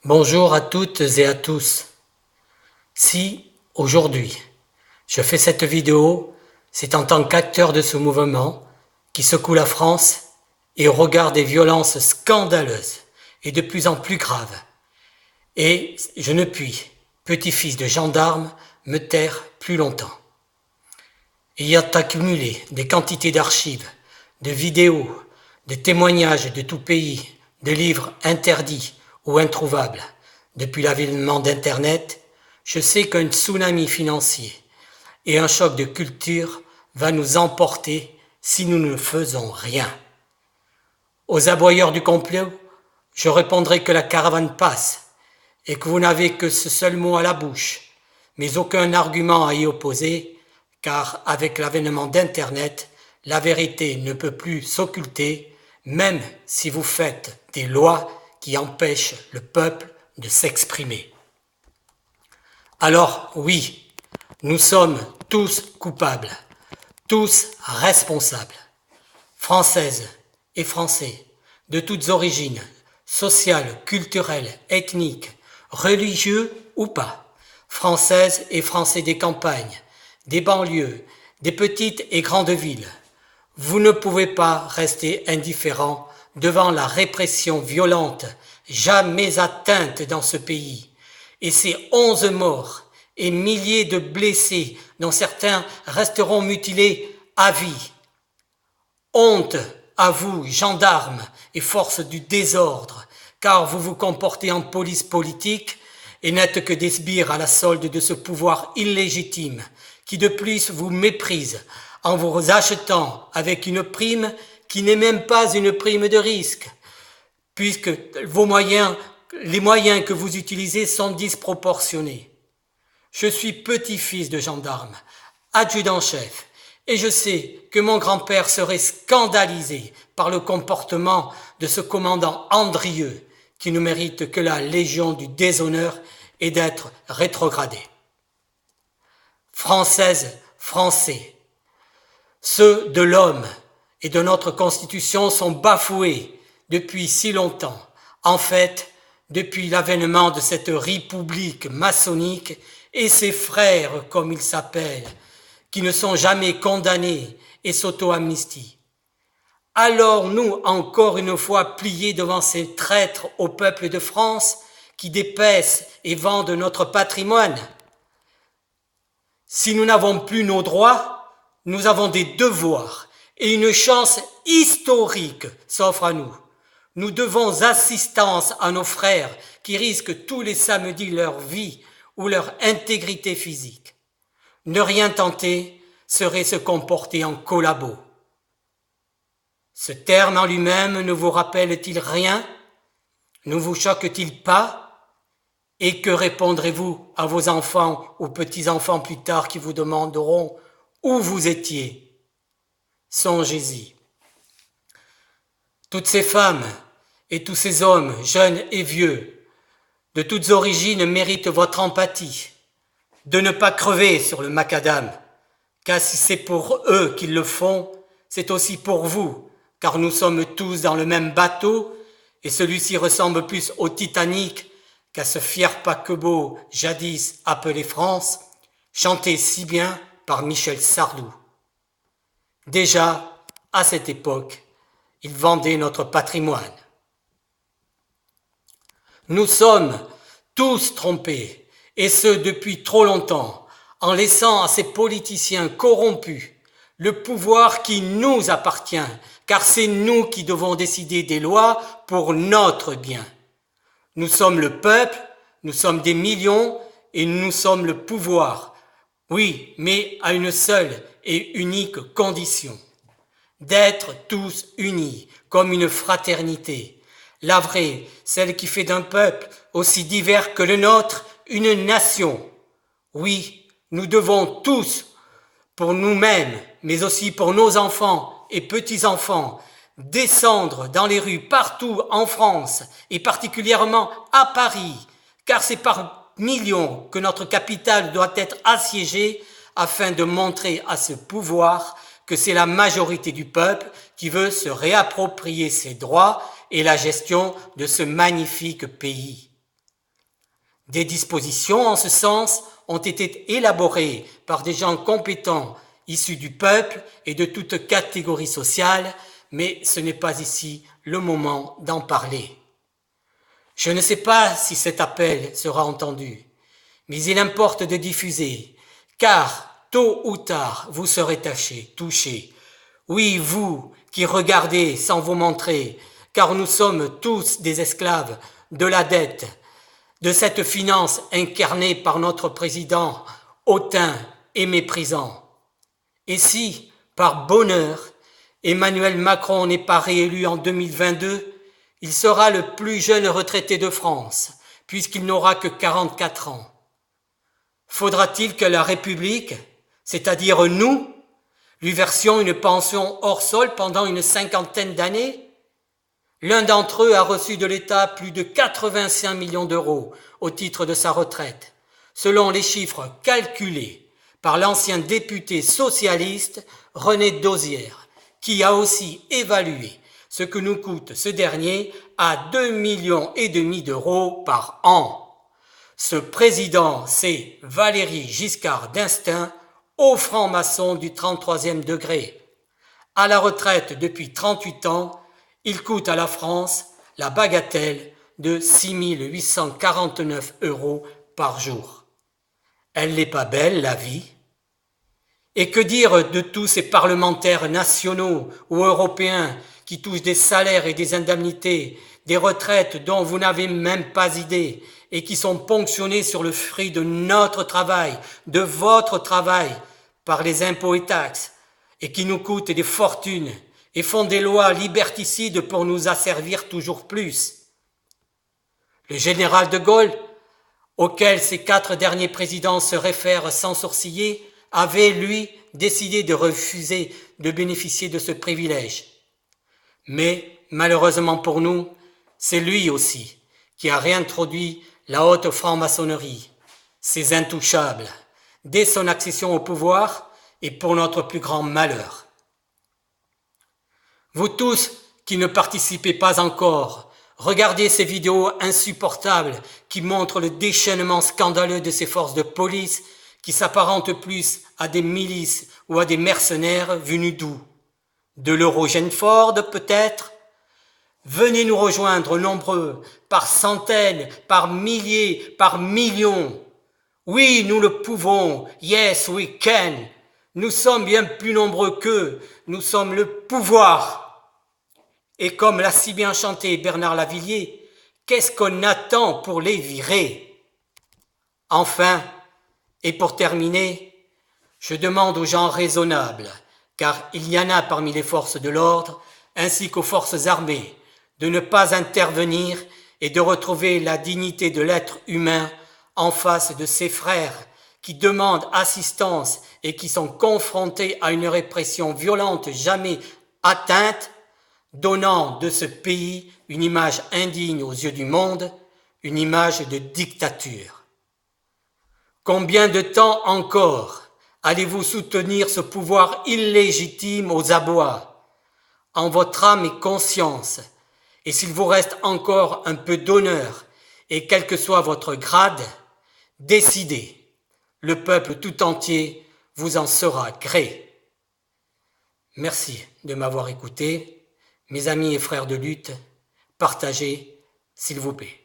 Bonjour à toutes et à tous. Si, aujourd'hui, je fais cette vidéo, c'est en tant qu'acteur de ce mouvement qui secoue la France et au regard des violences scandaleuses et de plus en plus graves. Et je ne puis, petit-fils de gendarme, me taire plus longtemps. Ayant accumulé des quantités d'archives, de vidéos, de témoignages de tout pays, de livres interdits ou introuvables, depuis l'avènement d'Internet, je sais qu'un tsunami financier et un choc de culture va nous emporter si nous ne faisons rien. Aux aboyeurs du complot, je répondrai que la caravane passe et que vous n'avez que ce seul mot à la bouche, mais aucun argument à y opposer, car avec l'avènement d'Internet, la vérité ne peut plus s'occulter, même si vous faites des lois qui empêchent le peuple de s'exprimer. Alors oui, nous sommes tous coupables, tous responsables, Françaises et Français, de toutes origines, sociales, culturelles, ethniques, religieux ou pas, Françaises et Français des campagnes, des banlieues, des petites et grandes villes. Vous ne pouvez pas rester indifférents devant la répression violente jamais atteinte dans ce pays, et ces 11 morts et milliers de blessés dont certains resteront mutilés à vie. Honte à vous, gendarmes et forces du désordre, car vous vous comportez en police politique et n'êtes que des sbires à la solde de ce pouvoir illégitime qui de plus vous méprise en vous achetant avec une prime qui n'est même pas une prime de risque, puisque les moyens que vous utilisez sont disproportionnés. Je suis petit-fils de gendarme, adjudant-chef, et je sais que mon grand-père serait scandalisé par le comportement de ce commandant Andrieux, qui ne mérite que la Légion du déshonneur et d'être rétrogradé. Françaises, Français, ceux de l'homme et de notre Constitution sont bafoués depuis si longtemps. En fait, depuis l'avènement de cette république maçonnique et ses frères, comme ils s'appellent, qui ne sont jamais condamnés et s'auto-amnistient. Alors nous, encore une fois, pliés devant ces traîtres au peuple de France qui dépaissent et vendent notre patrimoine. Si nous n'avons plus nos droits, nous avons des devoirs et une chance historique s'offre à nous. Nous devons assistance à nos frères qui risquent tous les samedis leur vie ou leur intégrité physique. Ne rien tenter serait se comporter en collabo. Ce terme en lui-même ne vous rappelle-t-il rien? Ne vous choque-t-il pas? Et que répondrez-vous à vos enfants ou petits-enfants plus tard qui vous demanderont où vous étiez? Songez-y. Toutes ces femmes et tous ces hommes, jeunes et vieux, de toutes origines, méritent votre empathie, de ne pas crever sur le macadam, car si c'est pour eux qu'ils le font, c'est aussi pour vous, car nous sommes tous dans le même bateau, et celui-ci ressemble plus au Titanic qu'à ce fier paquebot jadis appelé France, chanté si bien par Michel Sardou. Déjà, à cette époque, il vendait notre patrimoine. Nous sommes tous trompés, et ce depuis trop longtemps, en laissant à ces politiciens corrompus le pouvoir qui nous appartient, car c'est nous qui devons décider des lois pour notre bien. Nous sommes le peuple, nous sommes des millions, et nous sommes le pouvoir. Oui, mais à une seule et unique condition, d'être tous unis comme une fraternité, la vraie, celle qui fait d'un peuple aussi divers que le nôtre une nation. Oui, nous devons tous, pour nous-mêmes, mais aussi pour nos enfants et petits-enfants, descendre dans les rues partout en France et particulièrement à Paris, car c'est par millions que notre capitale doit être assiégée afin de montrer à ce pouvoir que c'est la majorité du peuple qui veut se réapproprier ses droits et la gestion de ce magnifique pays. Des dispositions en ce sens ont été élaborées par des gens compétents issus du peuple et de toute catégorie sociale, mais ce n'est pas ici le moment d'en parler. Je ne sais pas si cet appel sera entendu, mais il importe de diffuser, car tôt ou tard vous serez touchés. Oui, vous qui regardez sans vous montrer, car nous sommes tous des esclaves de la dette, de cette finance incarnée par notre président hautain et méprisant. Et si, par bonheur, Emmanuel Macron n'est pas réélu en 2022, il sera le plus jeune retraité de France, puisqu'il n'aura que 44 ans. Faudra-t-il que la République, c'est-à-dire nous, lui versions une pension hors sol pendant une cinquantaine d'années? L'un d'entre eux a reçu de l'État plus de 85 millions d'euros au titre de sa retraite, selon les chiffres calculés par l'ancien député socialiste René Dosière, qui a aussi évalué ce que nous coûte ce dernier à 2,5 millions d'euros par an. Ce président, c'est Valéry Giscard d'Estaing, haut franc-maçon du 33e degré. À la retraite depuis 38 ans, il coûte à la France la bagatelle de 6 849 euros par jour. Elle n'est pas belle, la vie? Et que dire de tous ces parlementaires nationaux ou européens qui touchent des salaires et des indemnités, des retraites dont vous n'avez même pas idée et qui sont ponctionnés sur le fruit de notre travail, de votre travail, par les impôts et taxes, et qui nous coûtent des fortunes et font des lois liberticides pour nous asservir toujours plus. Le général de Gaulle, auquel ces 4 derniers présidents se réfèrent sans sourciller, avait, lui, décidé de refuser de bénéficier de ce privilège. Mais, malheureusement pour nous, c'est lui aussi qui a réintroduit la haute franc-maçonnerie, ces intouchables, dès son accession au pouvoir et pour notre plus grand malheur. Vous tous qui ne participez pas encore, regardez ces vidéos insupportables qui montrent le déchaînement scandaleux de ces forces de police qui s'apparentent plus à des milices ou à des mercenaires venus d'où? De l'Eurogène Ford peut-être? Venez nous rejoindre nombreux, par centaines, par milliers, par millions. Oui, nous le pouvons. Yes, we can. Nous sommes bien plus nombreux qu'eux. Nous sommes le pouvoir. Et comme l'a si bien chanté Bernard Lavilliers, qu'est-ce qu'on attend pour les virer? Enfin, et pour terminer, je demande aux gens raisonnables, car il y en a parmi les forces de l'ordre, ainsi qu'aux forces armées, de ne pas intervenir et de retrouver la dignité de l'être humain en face de ses frères qui demandent assistance et qui sont confrontés à une répression violente jamais atteinte, donnant de ce pays une image indigne aux yeux du monde, une image de dictature. Combien de temps encore allez-vous soutenir ce pouvoir illégitime aux abois? En votre âme et conscience, et s'il vous reste encore un peu d'honneur, et quel que soit votre grade, décidez, le peuple tout entier vous en sera gré. Merci de m'avoir écouté, mes amis et frères de lutte, partagez, s'il vous plaît.